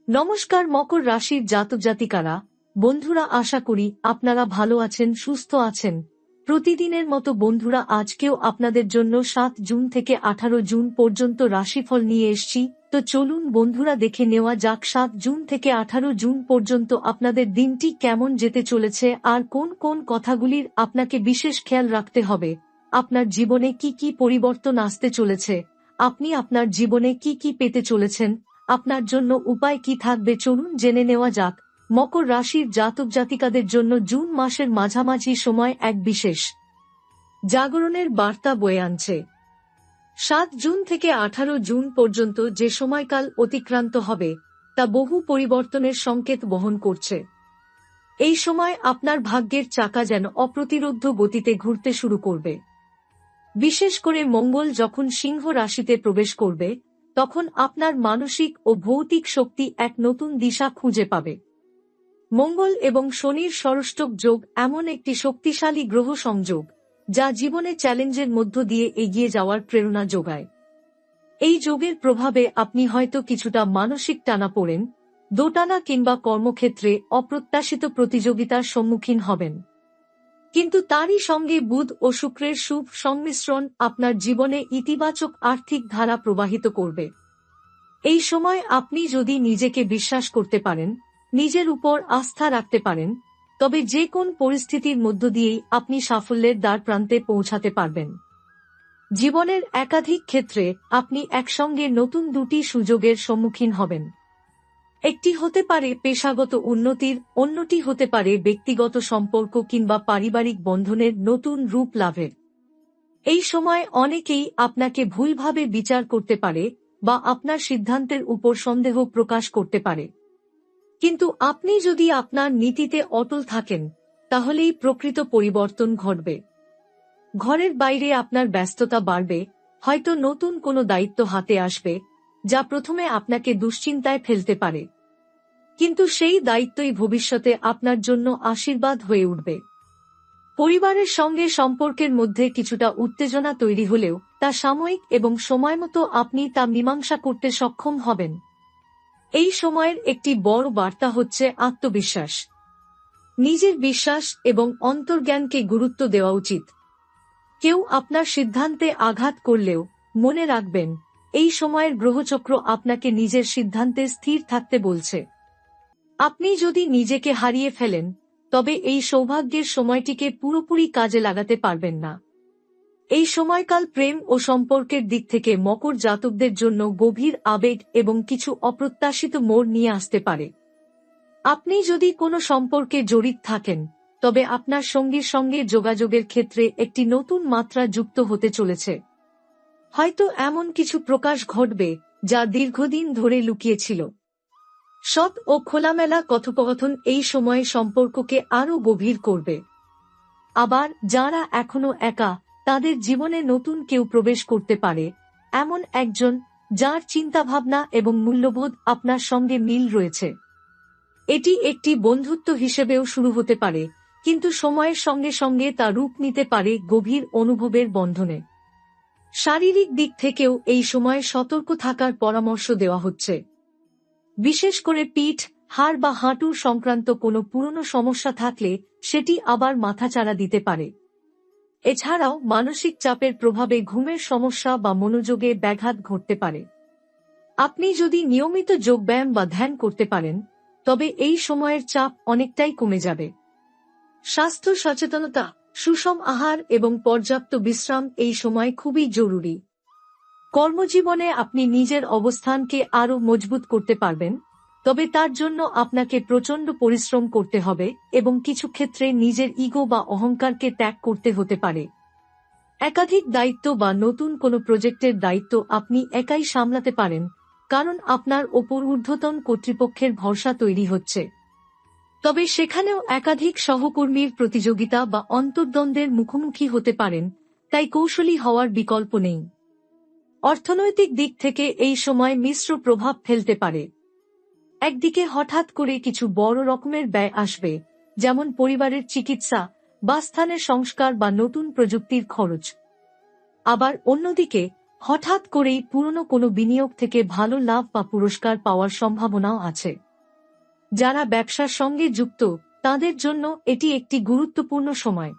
নমস্কার মকর রাশির জাতক জাতিকারা, বন্ধুরা, আশা করি আপনারা ভালো আছেন, সুস্থ আছেন। প্রতিদিনের মতো বন্ধুরা, আজকেও আপনাদের জন্য 7 জুন থেকে 18 জুন পর্যন্ত রাশিফল নিয়ে এসেছি। তো চলুন বন্ধুরা, দেখে নেওয়া যাক 7 জুন থেকে 18 জুন পর্যন্ত আপনাদের দিনটি কেমন যেতে চলেছে আর কোন কোন কথাগুলির আপনাকে বিশেষ খেয়াল রাখতে হবে। আপনার জীবনে কি কি পরিবর্তন আসতে চলেছে, আপনি আপনার জীবনে কি কি পেতে চলেছেন, আপনার জন্য উপায় কি থাকবে, চলুন জেনে নেওয়া যাক। মকর রাশির জাতক জাতিকাদের জন্য জুন মাসের মাঝামাঝি সময় এক বিশেষ জাগরণের বার্তা বয়ে আনছে। 7 জুন থেকে 18 জুন পর্যন্ত যে সময়কাল অতিক্রান্ত হবে তা বহু পরিবর্তনের সংকেত বহন করছে। এই সময় আপনার ভাগ্যের চাকা যেন অপ্রতিরোধ্য গতিতে ঘুরতে শুরু করবে। বিশেষ করে মঙ্গল যখন সিংহ রাশিতে প্রবেশ করবে, তখন আপনার মানসিক ও ভৌতিক শক্তি এক নতুন দিশা খুঁজে পাবে। মঙ্গল এবং শনির ষষ্ঠক যোগ এমন একটি শক্তিশালী গ্রহ সংযোগ যা জীবনে চ্যালেঞ্জের মধ্য দিয়ে এগিয়ে যাওয়ার প্রেরণা যোগায়। এই যোগের প্রভাবে আপনি হয়তো কিছুটা মানসিক টানাপোড়েন, দোটানা কিংবা কর্মক্ষেত্রে অপ্রত্যাশিত প্রতিযোগিতার সম্মুখীন হবেন। কিন্তু তারই সঙ্গে বুধ ও শুক্রের শুভ সংমিশ্রণ আপনার জীবনে ইতিবাচক আর্থিক ধারা প্রবাহিত করবে। এই সময় আপনি যদি নিজেকে বিশ্বাস করতে পারেন, নিজের উপর আস্থা রাখতে পারেন, তবে যে কোন পরিস্থিতির মধ্য দিয়েই আপনি সাফল্যের দ্বারপ্রান্তে পৌঁছাতে পারবেন। জীবনের একাধিক ক্ষেত্রে আপনি একসঙ্গে নতুন দুটি সুযোগের সম্মুখীন হবেন। একটি হতে পারে পেশাগত উন্নতির, অন্যটি হতে পারে ব্যক্তিগত সম্পর্ক কিংবা পারিবারিক বন্ধনের নতুন রূপ লাভের। এই সময় অনেকেই আপনাকে ভুলভাবে বিচার করতে পারে বা আপনার সিদ্ধান্তের উপর সন্দেহ প্রকাশ করতে পারে। কিন্তু আপনি যদি আপনার নীতিতে অটল থাকেন, তাহলেই প্রকৃত পরিবর্তন ঘটবে। ঘরের বাইরে আপনার ব্যস্ততা বাড়বে, হয়তো নতুন কোনো দায়িত্ব হাতে আসবে যা প্রথমে আপনাকে দুশ্চিন্তায় ফেলতে পারে, কিন্তু সেই দায়িত্বই ভবিষ্যতে আপনার জন্য আশীর্বাদ হয়ে উঠবে। পরিবারের সঙ্গে সম্পর্কের মধ্যে কিছুটা উত্তেজনা তৈরি হলেও তা সাময়িক এবং সময়মতো আপনি তা মীমাংসা করতে সক্ষম হবেন। এই সময়ের একটি বড় বার্তা হচ্ছে আত্মবিশ্বাস। নিজের বিশ্বাস এবং অন্তর্জ্ঞানকে গুরুত্ব দেওয়া উচিত। কেউ আপনার সিদ্ধান্তে আঘাত করলেও মনে রাখবেন, এই সময়ের গ্রহচক্র আপনাকে নিজের সিদ্ধান্তে স্থির থাকতে বলছে। আপনি যদি নিজেকে হারিয়ে ফেলেন, তবে এই সৌভাগ্যের সময়টিকে পুরোপুরি কাজে লাগাতে পারবেন না। এই সময়কাল প্রেম ও সম্পর্কের দিক থেকে মকর জাতকদের জন্য গভীর আবেগ এবং কিছু অপ্রত্যাশিত মোড় নিয়ে আসতে পারে। আপনি যদি কোনো সম্পর্কে জড়িত থাকেন, তবে আপনার সঙ্গীর সঙ্গে যোগাযোগের ক্ষেত্রে একটি নতুন মাত্রা যুক্ত হতে চলেছে। হয়তো এমন কিছু প্রকাশ ঘটবে যা দীর্ঘদিন ধরে লুকিয়ে ছিল। সৎ ও খোলামেলা কথোপকথন এই সময়ে সম্পর্ককে আরও গভীর করবে। আবার যারা এখনো একা, তাদের জীবনে নতুন কেউ প্রবেশ করতে পারে, এমন একজন যার চিন্তাভাবনা এবং মূল্যবোধ আপনার সঙ্গে মিল রয়েছে। এটি একটি বন্ধুত্ব হিসেবেও শুরু হতে পারে, কিন্তু সময়ের সঙ্গে সঙ্গে তা রূপ নিতে পারে গভীর অনুভবের বন্ধনে। শারীরিক দিক থেকেও এই সময়ে সতর্ক থাকার পরামর্শ দেওয়া হচ্ছে। বিশেষ করে পিঠ, হাড় বা হাঁটুর সংক্রান্ত কোনো পুরনো সমস্যা থাকলে সেটি আবার মাথাচাড়া দিতে পারে। এছাড়াও মানসিক চাপের প্রভাবে ঘুমের সমস্যা বা মনোযোগে ব্যাঘাত ঘটতে পারে। আপনি যদি নিয়মিত যোগব্যায়াম বা ধ্যান করতে পারেন, তবে এই সময়ের চাপ অনেকটাই কমে যাবে। স্বাস্থ্য সচেতনতা, সুষম আহার এবং পর্যাপ্ত বিশ্রাম এই সময় খুবই জরুরি। কর্মজীবনে আপনি নিজের অবস্থানকে আরও মজবুত করতে পারবেন, তবে তার জন্য আপনাকে প্রচণ্ড পরিশ্রম করতে হবে এবং কিছু ক্ষেত্রে নিজের ইগো বা অহংকারকে ত্যাগ করতে হতে পারে। একাধিক দায়িত্ব বা নতুন কোনো প্রজেক্টের দায়িত্ব আপনি একাই সামলাতে পারেন, কারণ আপনার ওপর ঊর্ধ্বতন কর্তৃপক্ষের ভরসা তৈরি হচ্ছে। তবে সেখানেও একাধিক সহকর্মীর প্রতিযোগিতা বা অন্তর্দ্বন্দ্বের মুখোমুখি হতে পারেন, তাই কৌশলী হওয়ার বিকল্প নেই। অর্থনৈতিক দিক থেকে এই সময় মিশ্র প্রভাব ফেলতে পারে। একদিকে হঠাৎ করে কিছু বড় রকমের ব্যয় আসবে, যেমন পরিবারের চিকিৎসা, বাসস্থানের সংস্কার বা নতুন প্রযুক্তির খরচ। আবার অন্যদিকে হঠাৎ করেই পুরনো কোনো বিনিয়োগ থেকে ভালো লাভ বা পুরস্কার পাওয়ার সম্ভাবনাও আছে। যারা ব্যবসার সঙ্গে যুক্ত তাদের জন্য এটি একটি গুরুত্বপূর্ণ সময়।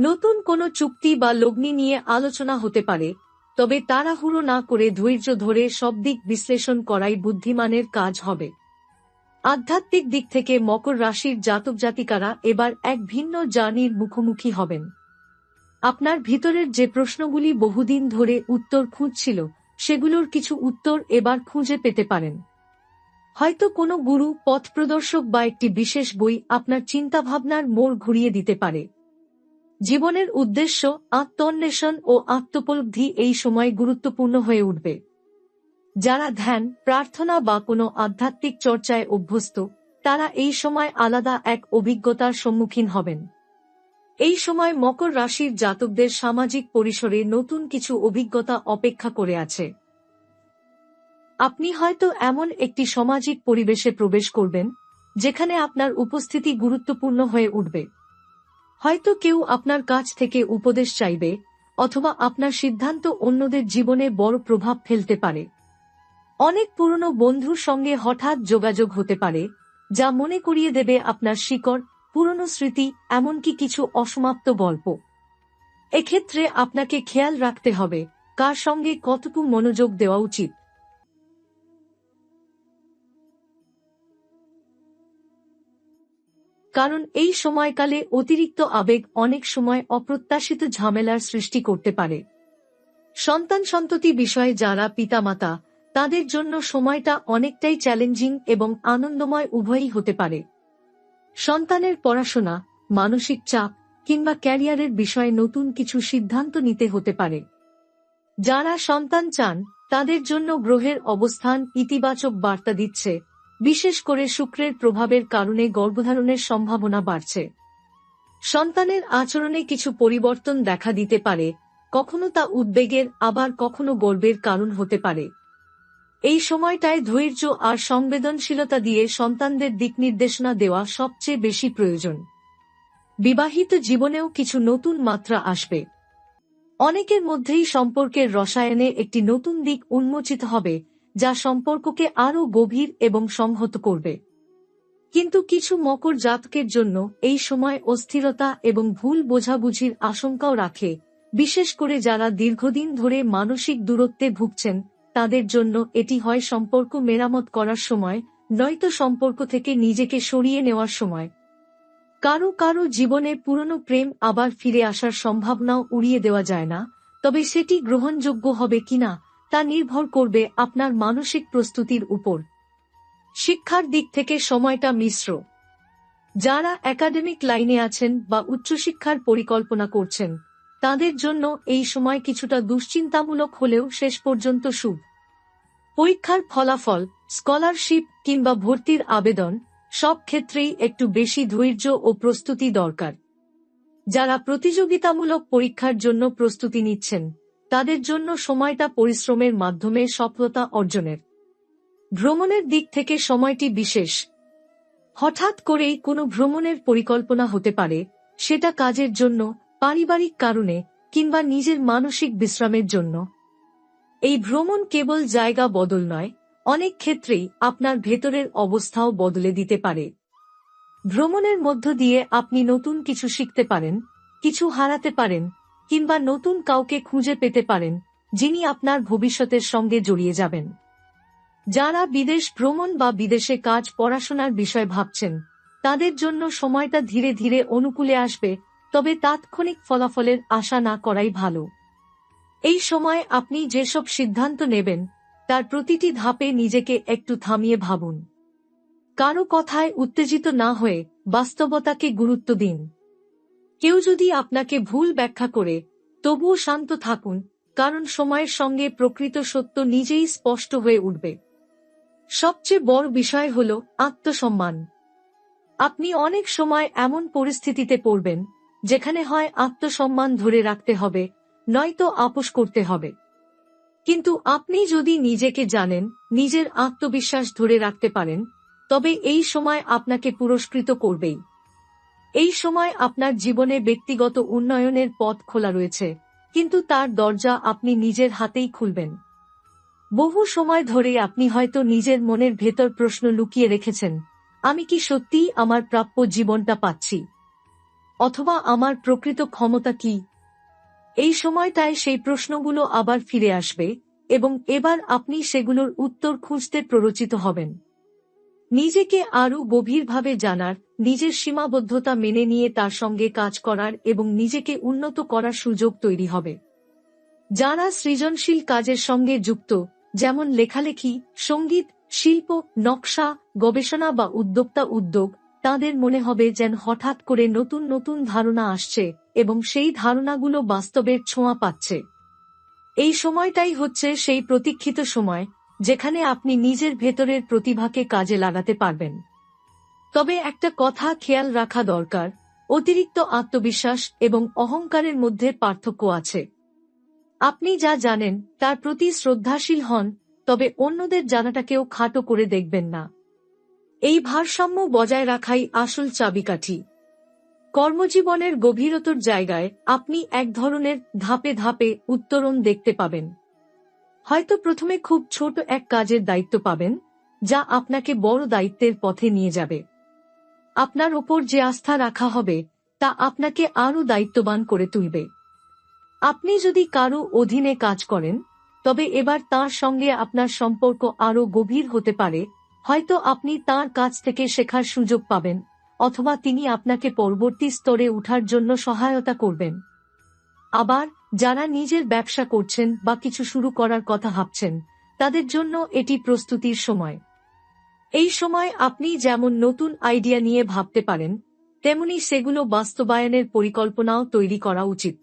নতুন কোনো চুক্তি বা লগ্নি নিয়ে আলোচনা হতে পারে, তবে তাড়াহুড়ো না করে ধৈর্য ধরে সব দিক বিশ্লেষণ করাই বুদ্ধিমানের কাজ হবে। আধ্যাত্মিক দিক থেকে মকর রাশির জাতক জাতিকারা এবার এক ভিন্ন জার্নির মুখোমুখি হবেন। আপনার ভিতরের যে প্রশ্নগুলি বহুদিন ধরে উত্তর খুঁজছিল, সেগুলোর কিছু উত্তর এবার খুঁজে পেতে পারেন। হয়তো কোনো গুরু, পথপ্রদর্শক বা একটি বিশেষ বই আপনার চিন্তাভাবনার মোড় ঘুরিয়ে দিতে পারে। জীবনের উদ্দেশ্য, আত্মন্বেষণ ও আত্মোপলব্ধি এই সময় গুরুত্বপূর্ণ হয়ে উঠবে। যারা ধ্যান, প্রার্থনা বা কোনো আধ্যাত্মিক চর্চায় অভ্যস্ত, তারা এই সময় আলাদা এক অভিজ্ঞতার সম্মুখীন হবেন। এই সময় মকর রাশির জাতকদের সামাজিক পরিসরে নতুন কিছু অভিজ্ঞতা অপেক্ষা করে আছে। আপনি হয়তো এমন একটি সামাজিক পরিবেশে প্রবেশ করবেন যেখানে আপনার উপস্থিতি গুরুত্বপূর্ণ হয়ে উঠবে। হয়তো কেউ আপনার কাছ থেকে উপদেশ চাইবে, অথবা আপনার সিদ্ধান্ত অন্যদের জীবনে বড় প্রভাব ফেলতে পারে। অনেক পুরনো বন্ধুর সঙ্গে হঠাৎ যোগাযোগ হতে পারে, যা মনে করিয়ে দেবে আপনার শিকড়, পুরনো স্মৃতি, এমনকি কিছু অসমাপ্ত গল্প। এক্ষেত্রে আপনাকে খেয়াল রাখতে হবে কার সঙ্গে কতটুকু মনোযোগ দেওয়া উচিত। কারণ এই সময়কালে অতিরিক্ত আবেগ অনেক সময় অপ্রত্যাশিত ঝামেলার সৃষ্টি করতে পারে। সন্তান-সন্ততি বিষয়ে যারা পিতামাতা, তাদের জন্য সময়টা অনেকটাই চ্যালেঞ্জিং এবং আনন্দময় উভয়ই হতে পারে। সন্তানের পড়াশোনা, মানসিক চাপ কিংবা ক্যারিয়ারের বিষয়ে নতুন কিছু সিদ্ধান্ত নিতে হতে পারে। যারা সন্তান চান, তাদের জন্য গ্রহের অবস্থান ইতিবাচক বার্তা দিচ্ছে, বিশেষ করে শুক্রের প্রভাবের কারণে গর্ভধারণের সম্ভাবনা বাড়ছে। সন্তানের আচরণে কিছু পরিবর্তন দেখা দিতে পারে, কখনো তা উদ্বেগের, আবার কখনো গর্বের কারণ হতে পারে। এই সময়টায় ধৈর্য আর সংবেদনশীলতা দিয়ে সন্তানদের দিকনির্দেশনা দেওয়া সবচেয়ে বেশি প্রয়োজন। বিবাহিত জীবনেও কিছু নতুন মাত্রা আসবে। অনেকের মধ্যেই সম্পর্কের রসায়নে একটি নতুন দিক উন্মোচিত হবে, যা সম্পর্ককে আরও গভীর এবং সংহত করবে। কিন্তু কিছু মকর জাতকের জন্য এই সময় অস্থিরতা এবং ভুল বোঝাবুঝির আশঙ্কাও রাখে, বিশেষ করে যারা দীর্ঘদিন ধরে মানসিক দূরত্বে ভুগছেন। তাদের জন্য এটি হয় সম্পর্ক মেরামত করার সময়, নয়তো সম্পর্ক থেকে নিজেকে সরিয়ে নেওয়ার সময়। কারো কারো জীবনে পুরনো প্রেম আবার ফিরে আসার সম্ভাবনাও উড়িয়ে দেওয়া যায় না, তবে সেটি গ্রহণযোগ্য হবে কিনা তা নির্ভর করবে আপনার মানসিক প্রস্তুতির উপর। শিক্ষার দিক থেকে সময়টা মিশ্র। যারা একাডেমিক লাইনে আছেন বা উচ্চশিক্ষার পরিকল্পনা করছেন, তাদের জন্য এই সময় কিছুটা দুশ্চিন্তামূলক হলেও শেষ পর্যন্ত শুভ। পরীক্ষার ফলাফল, স্কলারশিপ কিংবা ভর্তির আবেদন, সব ক্ষেত্রেই একটু বেশি ধৈর্য ও প্রস্তুতি দরকার। যারা প্রতিযোগিতামূলক পরীক্ষার জন্য প্রস্তুতি নিচ্ছেন, তাদের জন্য সময়টা পরিশ্রমের মাধ্যমে সফলতা অর্জনের। ভ্রমণের দিক থেকে সময়টি বিশেষ। হঠাৎ করেই কোনো ভ্রমণের পরিকল্পনা হতে পারে, সেটা কাজের জন্য, পারিবারিক কারণে কিংবা নিজের মানসিক বিশ্রামের জন্য। এই ভ্রমণ কেবল জায়গা বদল নয়, অনেক ক্ষেত্রেই আপনার ভেতরের অবস্থাও বদলে দিতে পারে। ভ্রমণের মধ্য দিয়ে আপনি নতুন কিছু শিখতে পারেন, কিছু হারাতে পারেন, কিংবা নতুন কাউকে খুঁজে পেতে পারেন, যিনি আপনার ভবিষ্যতের সঙ্গে জড়িয়ে যাবেন। যারা বিদেশ ভ্রমণ বা বিদেশে কাজ পড়াশোনার বিষয় ভাবছেন, তাদের জন্য সময়টা ধীরে ধীরে অনুকূলে আসবে, তবে তাৎক্ষণিক ফলাফলের আশা না করাই ভালো। এই সময় আপনি যেসব সিদ্ধান্ত নেবেন, তার প্রতিটি ধাপে নিজেকে একটু থামিয়ে ভাবুন। কারো কথায় উত্তেজিত না হয়ে বাস্তবতাকে গুরুত্ব দিন। কেউ যদি আপনাকে ভুল ব্যাখ্যা করে, তবুও শান্ত থাকুন, কারণ সময়ের সঙ্গে প্রকৃত সত্য নিজেই স্পষ্ট হয়ে উঠবে। সবচেয়ে বড় বিষয় হল আত্মসম্মান। আপনি অনেক সময় এমন পরিস্থিতিতে পড়বেন যেখানে হয় আত্মসম্মান ধরে রাখতে হবে, নয়তো আপোস করতে হবে। কিন্তু আপনি যদি নিজেকে জানেন, নিজের আত্মবিশ্বাস ধরে রাখতে পারেন, তবে এই সময় আপনাকে পুরস্কৃত করবেই। এই সময় আপনার জীবনে ব্যক্তিগত উন্নয়নের পথ খোলা রয়েছে, কিন্তু তার দরজা আপনি নিজের হাতেই খুলবেন। বহু সময় ধরে আপনি হয়তো নিজের মনের ভেতর প্রশ্ন লুকিয়ে রেখেছেন, আমি কি সত্যিই আমার প্রাপ্য জীবনটা পাচ্ছি? অথবা আমার প্রকৃত ক্ষমতা কি? এই সময়টায় সেই প্রশ্নগুলো আবার ফিরে আসবে, এবং এবার আপনি সেগুলোর উত্তর খুঁজতে প্ররোচিত হবেন। নিজেকে আরও গভীরভাবে জানার, নিজের সীমাবদ্ধতা মেনে নিয়ে তার সঙ্গে কাজ করার এবং নিজেকে উন্নত করার সুযোগ তৈরি হবে। যারা সৃজনশীল কাজের সঙ্গে যুক্ত, যেমন লেখালেখি, সঙ্গীত, শিল্প, নকশা, গবেষণা বা উদ্যোক্তা উদ্যোগ, তাদের মনে হবে যেন হঠাৎ করে নতুন নতুন ধারণা আসছে এবং সেই ধারণাগুলো বাস্তবের ছোঁয়া পাচ্ছে। এই সময়টাই হচ্ছে সেই প্রতীক্ষিত সময়, যেখানে আপনি নিজের ভেতরের প্রতিভাকে কাজে লাগাতে পারবেন। তবে একটা কথা খেয়াল রাখা দরকার, অতিরিক্ত আত্মবিশ্বাস এবং অহংকারের মধ্যে পার্থক্য আছে। আপনি যা জানেন তার প্রতি শ্রদ্ধাশীল হন, তবে অন্যদের জানাটাকেও খাটো করে দেখবেন না। এই ভারসাম্য বজায় রাখাই আসল চাবিকাঠি। কর্মজীবনের গভীরতার জায়গায় আপনি এক ধরনের ধাপে ধাপে উত্তরণ দেখতে পাবেন। হয়তো প্রথমে খুব ছোট এক কাজের দায়িত্ব পাবেন, যা আপনাকে বড় দায়িত্বের পথে নিয়ে যাবে। আপনার ওপর যে আস্থা রাখা হবে তা আপনাকে আরও দায়িত্ববান করে তুলবে। আপনি যদি কারো অধীনে কাজ করেন, তবে এবার তার সঙ্গে আপনার সম্পর্ক আরও গভীর হতে পারে। হয়তো আপনি তার কাছ থেকে শেখার সুযোগ পাবেন, অথবা তিনি আপনাকে পরবর্তী স্তরে ওঠার জন্য সহায়তা করবেন। আবার যারা নিজের ব্যবসা করছেন বা কিছু শুরু করার কথা ভাবছেন, তাদের জন্য এটি প্রস্তুতির সময়। এই সময় আপনি যেমন নতুন আইডিয়া নিয়ে ভাবতে পারেন, তেমনি সেগুলো বাস্তবায়নের পরিকল্পনাও তৈরি করা উচিত।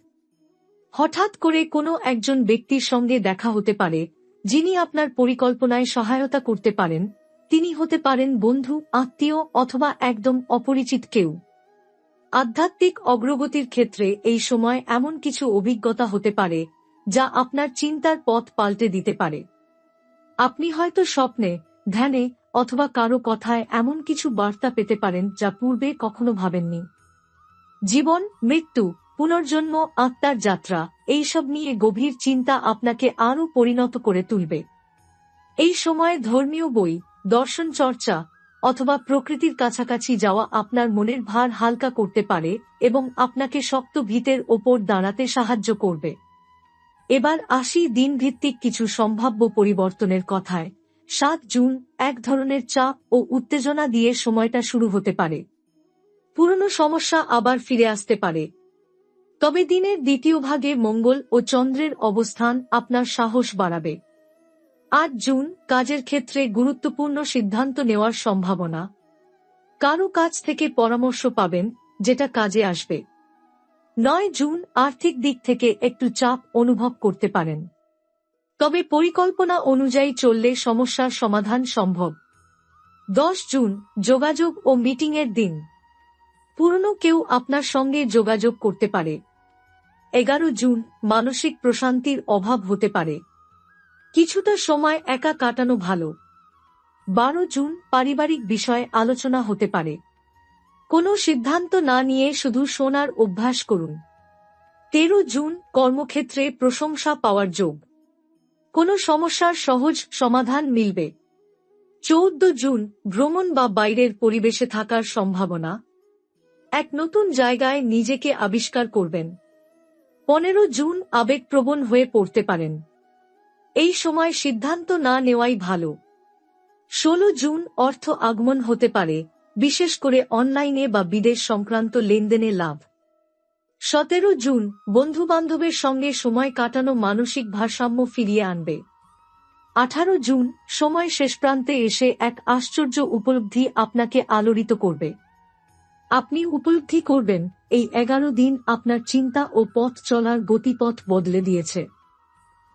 হঠাৎ করে কোনো একজন ব্যক্তির সঙ্গে দেখা হতে পারে, যিনি আপনার পরিকল্পনায় সহায়তা করতে পারেন। তিনি হতে পারেন বন্ধু, আত্মীয়, অথবা একদম অপরিচিত কেউ। আধ্যাত্মিক অগ্রগতির ক্ষেত্রে এই সময় এমন কিছু অভিজ্ঞতা হতে পারে যা আপনার চিন্তার পথ পাল্টে দিতে পারে। আপনি হয়তো স্বপ্নে, ধ্যানে, অথবা কারো কথায় এমন কিছু বার্তা পেতে পারেন যা পূর্বে কখনো ভাবেননি। জীবন, মৃত্যু, পুনর্জন্ম, আত্মার যাত্রা, এইসব নিয়ে গভীর চিন্তা আপনাকে আরও পরিণত করে তুলবে। এই সময় ধর্মীয় বই, দর্শন চর্চা, অথবা প্রকৃতির কাছাকাছি যাওয়া আপনার মনের ভার হালকা করতে পারে এবং আপনাকে শক্ত ভিতের ওপর দাঁড়াতে সাহায্য করবে। এবার আসি দিনভিত্তিক কিছু সম্ভাব্য পরিবর্তনের কথায়। 7 জুন এক ধরনের চাপ ও উত্তেজনা দিয়ে সময়টা শুরু হতে পারে। পুরনো সমস্যা আবার ফিরে আসতে পারে। তবে দিনের দ্বিতীয় ভাগে মঙ্গল ও চন্দ্রের অবস্থান আপনার সাহস বাড়াবে। 8 জুন কাজের ক্ষেত্রে গুরুত্বপূর্ণ সিদ্ধান্ত নেওয়ার সম্ভাবনা। কারো কাছ থেকে পরামর্শ পাবেন, যেটা কাজে আসবে। 9 জুন আর্থিক দিক থেকে একটু চাপ অনুভব করতে পারেন। তবে পরিকল্পনা অনুযায়ী চললে সমস্যার সমাধান সম্ভব। 10 জুন যোগাযোগ ও মিটিংয়ের দিন। পুরনো কেউ আপনার সঙ্গে যোগাযোগ করতে পারে। 11 জুন মানসিক প্রশান্তির অভাব হতে পারে। কিছুটা সময় একা কাটানো ভালো। 12 জুন পারিবারিক বিষয়ে আলোচনা হতে পারে। কোনো সিদ্ধান্ত না নিয়ে শুধু শোনার অভ্যাস করুন। 13 জুন কর্মক্ষেত্রে প্রশংসা পাওয়ার যোগ। কোনো সমস্যার সহজ সমাধান মিলবে। 14 জুন ভ্রমণ বা বাইরের পরিবেশে থাকার সম্ভাবনা। এক নতুন জায়গায় নিজেকে আবিষ্কার করবেন। 15 জুন আবেগপ্রবণ হয়ে পড়তে পারেন। এই সময় সিদ্ধান্ত না নেওয়াই ভালো। 16 জুন অর্থ আগমন হতে পারে, বিশেষ করে অনলাইনে বা বিদেশ সংক্রান্ত লেনদেনে লাভ। 17 জুন বন্ধুবান্ধবের সঙ্গে সময় কাটানো মানসিক ভারসাম্য ফিরিয়ে আনবে। 18 জুন সময় শেষ প্রান্তে এসে এক আশ্চর্য উপলব্ধি আপনাকে আলোড়িত করবে। আপনি উপলব্ধি করবেন এই 11 দিন আপনার চিন্তা ও পথ চলার গতিপথ বদলে দিয়েছে।